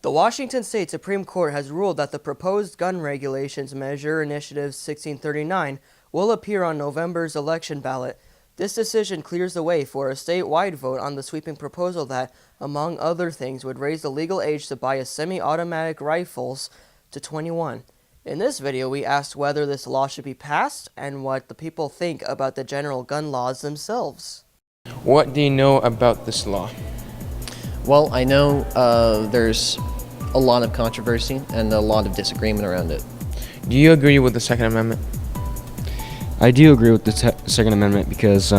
The Washington State Supreme Court has ruled that the proposed gun regulations measure Initiative 1639 will appear on November's election ballot. This decision clears the way for a statewide vote on the sweeping proposal that, among other things, would raise the legal age to buy a semi-automatic rifles to 21. In this video, we asked whether this law should be passed and what the people think about the general gun laws themselves. What do you know about this law? Well, I know there's a lot of controversy and a lot of disagreement around it. Do you agree with the Second Amendment? I do agree with the Second Amendment because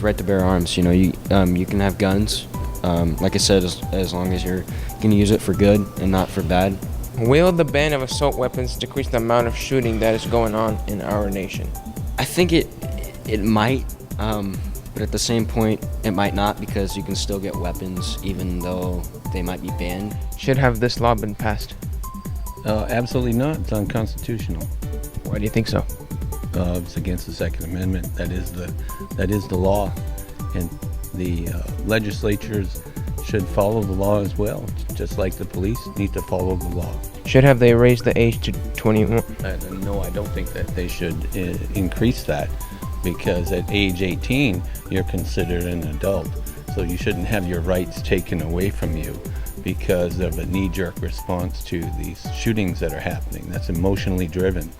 right to bear arms. You know, you can have guns. Like I said, as long as you're going to use it for good and not for bad. Will the ban of assault weapons decrease the amount of shooting that is going on in our nation? I think it might, but at the same point, it might not, because you can still get weapons even though they might be banned. Should have this law been passed? Absolutely not. It's unconstitutional. Why do you think so? It's against the Second Amendment. That is the law, and the legislatures should follow the law as well, just like the police need to follow the law. Should have they raised the age to 21? No, I don't think that they should increase that, because at age 18 you're considered an adult, so you shouldn't have your rights taken away from you because of a knee-jerk response to these shootings that are happening. That's emotionally driven,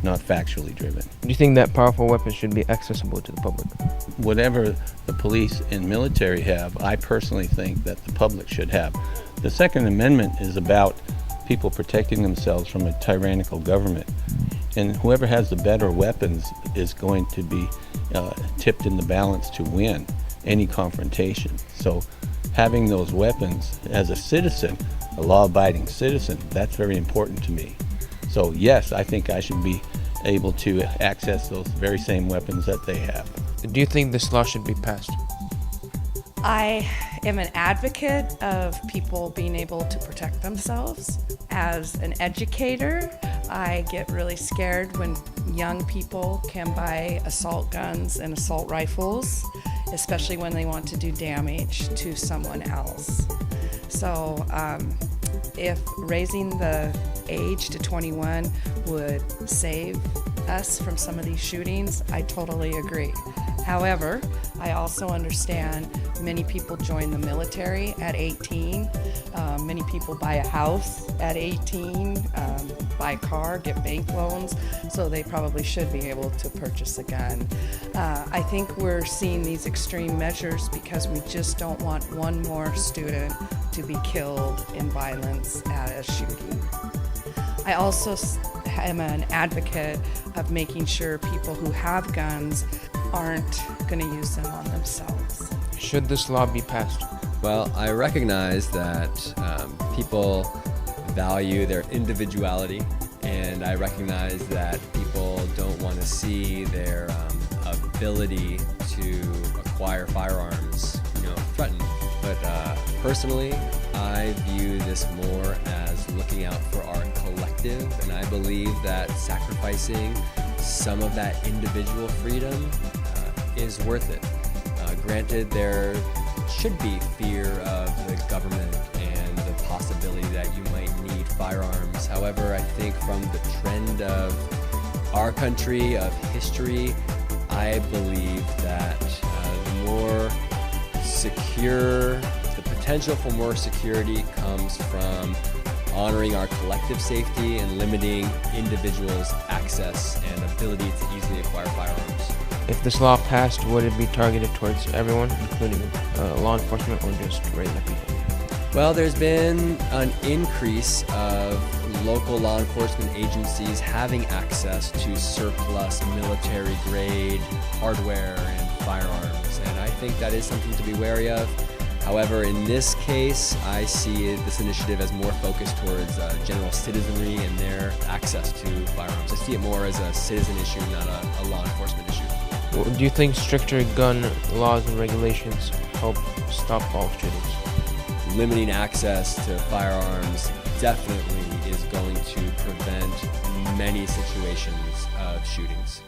not factually driven. Do you think that powerful weapons should be accessible to the public? Whatever the police and military have, I personally think that the public should have. The Second Amendment is about people protecting themselves from a tyrannical government, and whoever has the better weapons is going to be tipped in the balance to win any confrontation. So having those weapons as a citizen, a law-abiding citizen, that's very important to me. So yes, I think I should be able to access those very same weapons that they have. Do you think this law should be passed? I am an advocate of people being able to protect themselves. As an educator, I get really scared when young people can buy assault guns and assault rifles, especially when they want to do damage to someone else. So if raising the age to 21 would save us from some of these shootings, I totally agree. However, I also understand many people join the military at 18. Many people buy a house at 18, buy a car, get bank loans, so they probably should be able to purchase a gun. I think we're seeing these extreme measures because we just don't want one more student to be killed in violence at a shooting. I also am an advocate of making sure people who have guns aren't going to use them on themselves. Should this law be passed? Well, I recognize that people value their individuality, and I recognize that people don't want to see their ability to acquire firearms, threatened. But personally, I view this more as looking out for our collective, and I believe that sacrificing some of that individual freedom is worth it. Granted, there should be fear of the government and the possibility that you might need firearms. However, I think from the trend of our country, of history, I believe that the potential for more security comes from honoring our collective safety and limiting individuals' access and ability to easily acquire firearms. If this law passed, would it be targeted towards everyone, including law enforcement, or just regular people? Well, there's been an increase of local law enforcement agencies having access to surplus military-grade hardware and firearms, and I think that is something to be wary of. However, in this case, I see this initiative as more focused towards general citizenry and their access to firearms. I see it more as a citizen issue, not a law enforcement issue. Well, do you think stricter gun laws and regulations help stop all shootings? Limiting access to firearms definitely is going to prevent many situations of shootings.